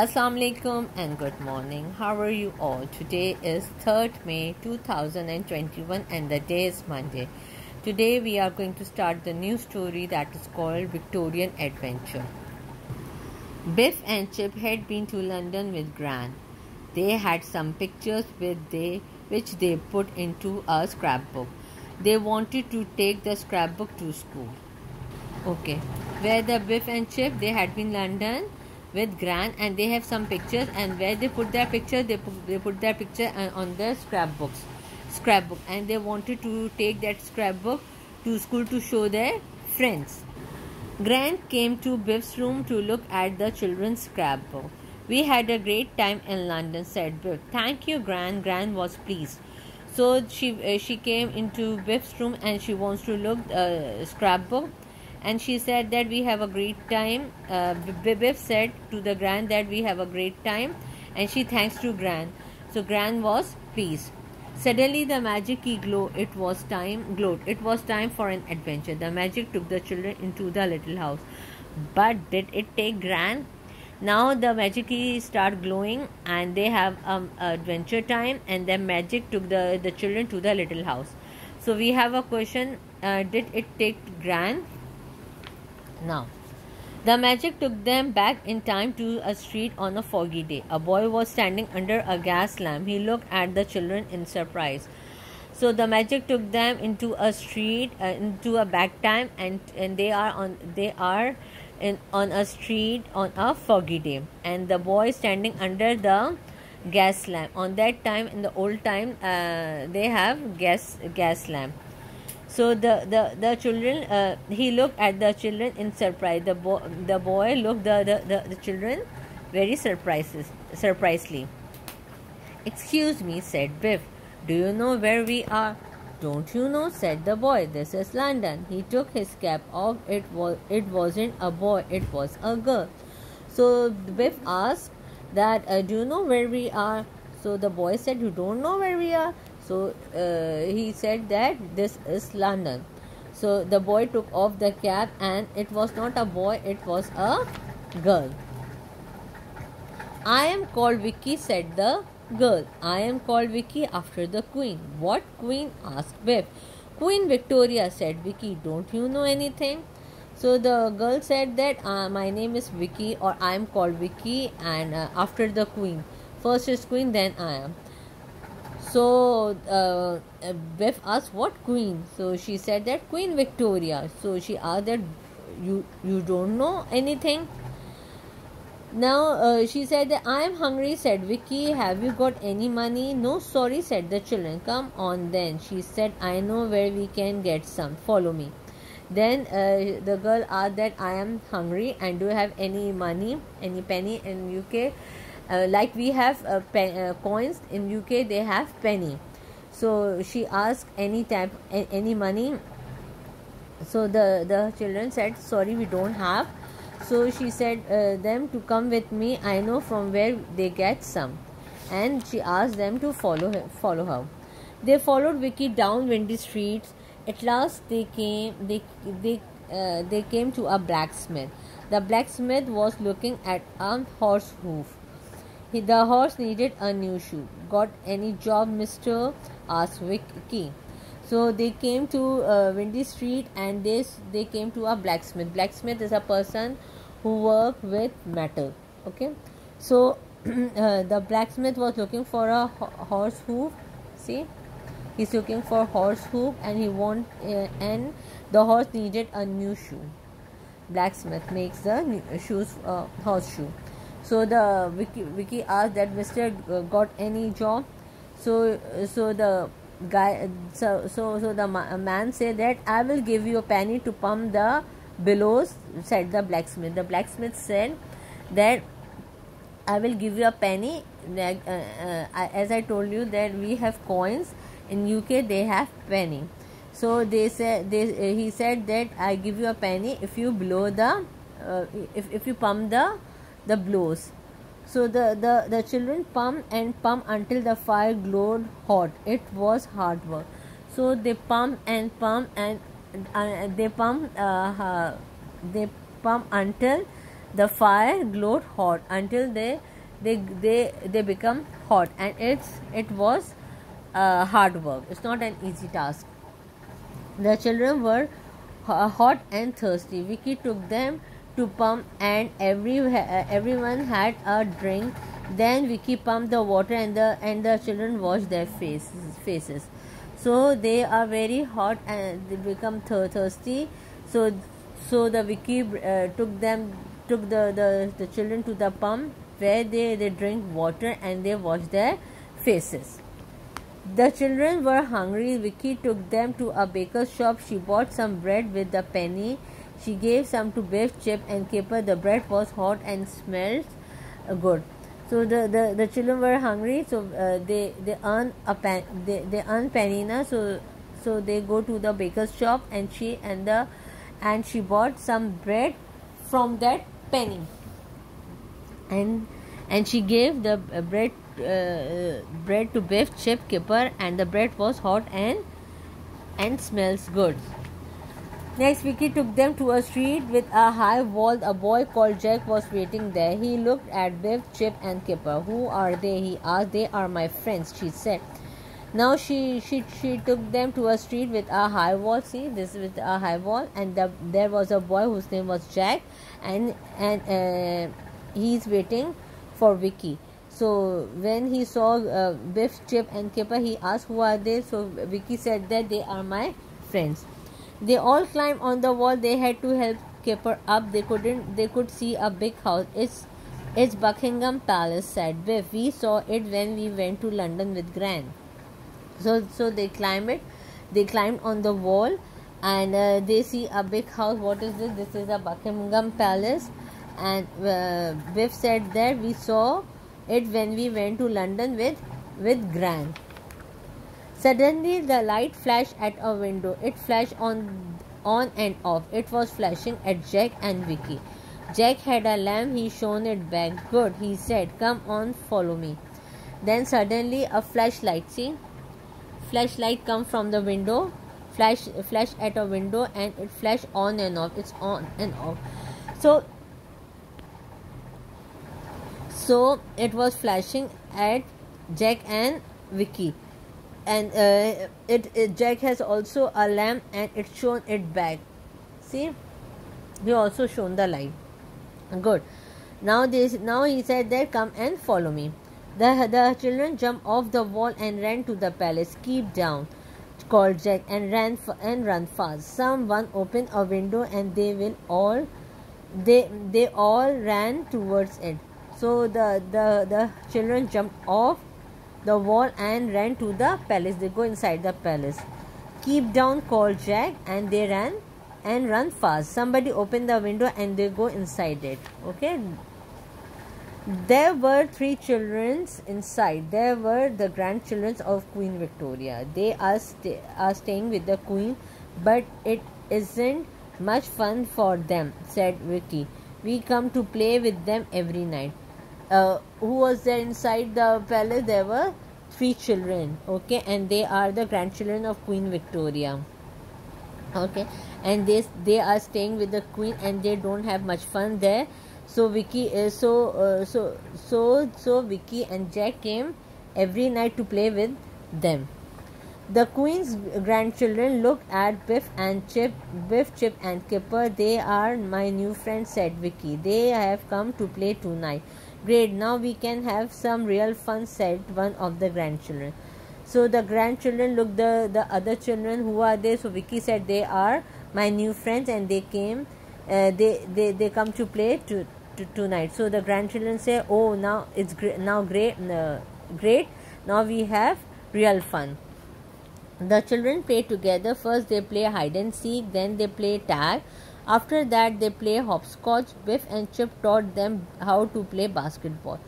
Assalamu alaikum and good morning. How are you all? Today is 3rd May 2021 and the day is Monday. Today we are going to start the new story that is called Victorian Adventure. Biff and Chip had been to London with Gran. They had some pictures which they put into a scrapbook. They wanted to take the scrapbook to school. Okay, where the Biff and Chip, they had been London with Gran and they have some pictures, and where they put their picture, they put their picture on the scrapbook, and they wanted to take that scrapbook to school to show their friends. Gran came to Biff's room to look at the children's scrapbook. "We had a great time in London," said Biff. "Thank you, Gran." Gran was pleased. So she came into Biff's room and she wants to look scrapbook. And she said that we have a great time. Biff said to the Gran that we have a great time, and she thanks to Gran. So Gran was pleased. Suddenly the magic key glowed. It was time for an adventure. The magic took the children into the little house. But did it take Gran? Now the magic key start glowing and they have adventure time, and then magic took the children to the little house. So we have a question, did it take Gran? Now, the magic took them back in time to a street on a foggy day. A boy was standing under a gas lamp. He looked at the children in surprise. So the magic took them into a street, into a back time, and they are on a street on a foggy day. And the boy standing under the gas lamp. On that time, in the old time, they have gas lamp. So the children, he looked at the children in surprise. The boy looked the children very surprisingly. "Excuse me," said Biff. "Do you know where we are?" "Don't you know?" said the boy. "This is London." He took his cap off. It wasn't a boy, it was a girl. So Biff asked that, "Do you know where we are?" So the boy said, "You don't know where we are?" So he said that this is London. So the boy took off the cap, and it was not a boy, it was a girl. "I am called Vicky," said the girl. "I am called Vicky after the Queen." "What Queen?" asked Biff. "Queen Victoria," said Vicky. "Don't you know anything?" So the girl said that, "My name is Vicky, or I am called Vicky, and after the Queen. First is Queen, then I am." So Biff asked, "What Queen?" So she said that, "Queen Victoria." So she asked that, you don't know anything?" Now she said that, "I am hungry," said Vicky. "Have you got any money?" "No, sorry," said the children. "Come on then," she said. "I know where we can get some. Follow me." Then the girl asked that, "I am hungry, and do you have any money, any penny?" In UK, like we have coins, in UK they have penny. So she asked any money. So the children said, "Sorry, we don't have." So she said them to come with me. "I know from where they get some." And she asked them to follow her. They followed Vicky down windy streets. At last they came to a blacksmith. The blacksmith was looking at a horse hoof. The horse needed a new shoe. "Got any job, mister?" asked Vicky. So they came to windy street, and they came to a blacksmith. Blacksmith is a person who work with metal. Okay, so the blacksmith was looking for a horse hoof. See, he's looking for horse hoof, and and the horse needed a new shoe. Blacksmith makes the shoes, horseshoe. So the Vicky asked that, "Mister, got any job?" So the guy, so the man said that, "I will give you a penny to pump the bellows," said the blacksmith. The blacksmith said that, "I will give you a penny." As I told you that we have coins. In UK they have penny. So he said that, "I give you a penny if you blow if you pump the blows." So the children pumped until the fire glowed hot. It was hard work. So they pumped and they pumped until The fire glowed hot until they become hot, and it was hard work. It's not an easy task. The children were hot and thirsty. Vicky took them to pump, and everyone had a drink. Then Vicky pumped the water, and the children washed their faces. So they are very hot and they become thirsty. So the Vicky took the children to the pump where they drink water and they wash their faces. The children were hungry. Vicky took them to a baker's shop. She bought some bread with a penny. She gave some to Biff, Chip, and Kipper. The bread was hot and smelled good. So the children were hungry. So they earn penny na. So they go to the baker's shop, and she bought some bread from that penny, and she gave the bread to Biff, Chip, Kipper, and the bread was hot and smells good. Next, Vicky took them to a street with a high wall. A boy called Jack was waiting there. He looked at Biff, Chip, and Kipper. "Who are they?" he asked. "They are my friends," she said. Now she took them to a street with a high wall. See, this is with a high wall, and there was a boy whose name was Jack, and he's waiting for Vicky. So when he saw Biff, Chip, and Kipper, he asked, "Who are they?" So Vicky said that they are my friends. They all climbed on the wall. They had to help Kipper up. They could see a big house. It's Buckingham Palace, said Biff. "We saw it when we went to London with Gran." So they climbed it. They climbed on the wall, and they see a big house. What is this? This is a Buckingham Palace. And Biff said that we saw it when we went to London with Gran. Suddenly the light flashed at a window. It flashed on and off. It was flashing at Jack and Vicky. Jack had a lamp. He shone it back. "Good," he said. "Come on, follow me." Then suddenly a flashlight come from the window, flash at a window, and it flashed on and off. It's on and off. So it was flashing at Jack and Vicky, and Jack has also a lamp, and it shone it back. See, he also shone the light. Good. Now he said that, "Come and follow me." The children jumped off the wall and ran to the palace. "Keep down," called Jack, and run fast. Someone opened a window, and they all ran towards it. So the children jumped off the wall and ran to the palace. They go inside the palace. "Keep down," called Jack, and they run fast. Somebody opened the window, and they go inside it. Okay. There were 3 children inside. They were the grandchildren of Queen Victoria. They are staying with the Queen, but it isn't much fun for them, said Vicky. "We come to play with them every night." Who was there inside the palace? There were 3 children. Okay, and they are the grandchildren of Queen Victoria. Okay, and they are staying with the Queen, and they don't have much fun there. So Vicky and Jack came every night to play with them. The Queen's grandchildren looked at Biff, Chip, and Kipper. "They are my new friends," said Vicky. "They have come to play tonight." "Great, now we can have some real fun," said one of the grandchildren. So the grandchildren looked the other children. "Who are they?" So Vicky said, "They are my new friends, and they came. They come to play tonight." So the grandchildren say, "Oh, now it's great. Great. Now we have real fun." The children play together. First they play hide and seek, then they play tag. After that they play hopscotch. Biff and Chip taught them how to play basketball.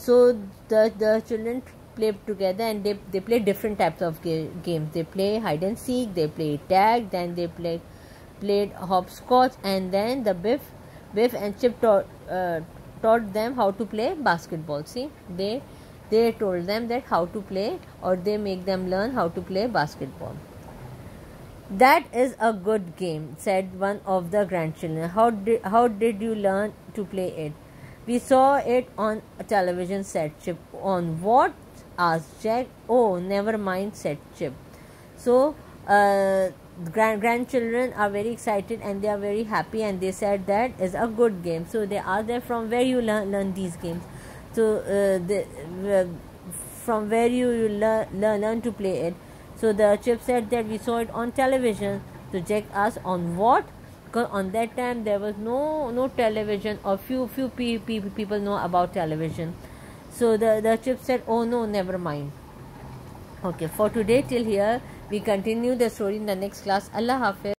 So the children play together, and they play different types of games. They play hide and seek, they play tag, then they played hopscotch, and then the Biff and Chip taught them how to play basketball. See, they told them that how to play, or they make them learn how to play basketball. That is a good game, said one of the grandchildren. How did you learn to play it? We saw it on a television, said Chip. On what? Asked Jack. Oh, never mind, said Chip. So, grandchildren are very excited and they are very happy, and they said that is a good game. So they asked them, from where you learn these games. So from where you learn to play it. So the Chip said that we saw it on television. So Jack asked, on what? Because on that time there was no television, or few people know about television. So the Chip said, oh no, never mind. Okay, for today till here. We continue the story in the next class. Allah Hafiz.